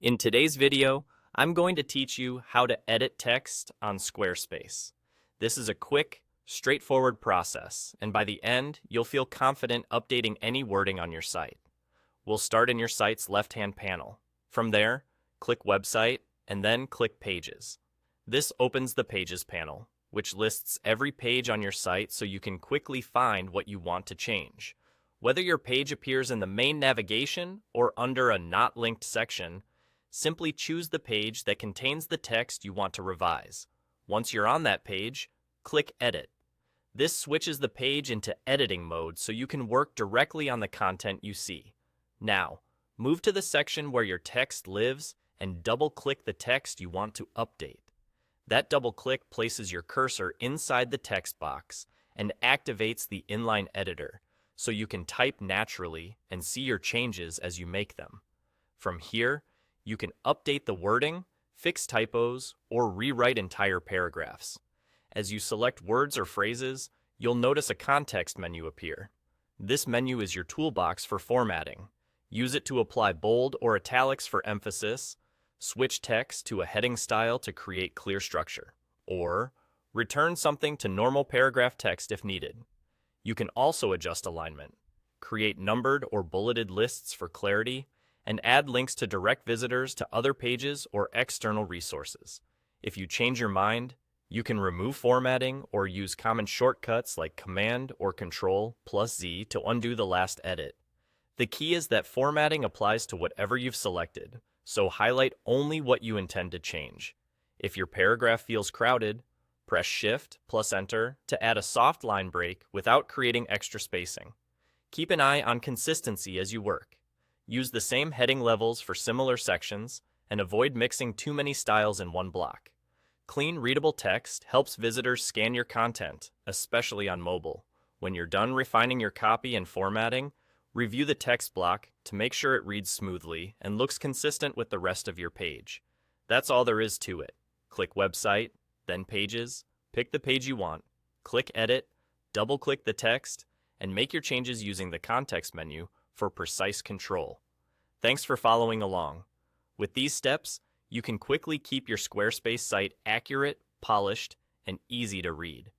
In today's video, I'm going to teach you how to edit text on Squarespace. This is a quick, straightforward process, and by the end, you'll feel confident updating any wording on your site. We'll start in your site's left-hand panel. From there, click Website, and then click Pages. This opens the Pages panel, which lists every page on your site so you can quickly find what you want to change. Whether your page appears in the main navigation or under a not linked section, simply choose the page that contains the text you want to revise. Once you're on that page, click Edit. This switches the page into editing mode so you can work directly on the content you see. Now, move to the section where your text lives and double-click the text you want to update. That double-click places your cursor inside the text box and activates the inline editor, so you can type naturally and see your changes as you make them. From here, you can update the wording, fix typos, or rewrite entire paragraphs. As you select words or phrases, you'll notice a context menu appear. This menu is your toolbox for formatting. Use it to apply bold or italics for emphasis, switch text to a heading style to create clear structure, or return something to normal paragraph text if needed. You can also adjust alignment, create numbered or bulleted lists for clarity, and add links to direct visitors to other pages or external resources. If you change your mind, you can remove formatting or use common shortcuts like Command or Control+Z to undo the last edit. The key is that formatting applies to whatever you've selected, so highlight only what you intend to change. If your paragraph feels crowded, press Shift+Enter to add a soft line break without creating extra spacing. Keep an eye on consistency as you work. Use the same heading levels for similar sections and avoid mixing too many styles in one block. Clean, readable text helps visitors scan your content, especially on mobile. When you're done refining your copy and formatting, review the text block to make sure it reads smoothly and looks consistent with the rest of your page. That's all there is to it. Click Website, then Pages, pick the page you want, click Edit, double-click the text, and make your changes using the context menu for precise control. Thanks for following along. With these steps, you can quickly keep your Squarespace site accurate, polished, and easy to read.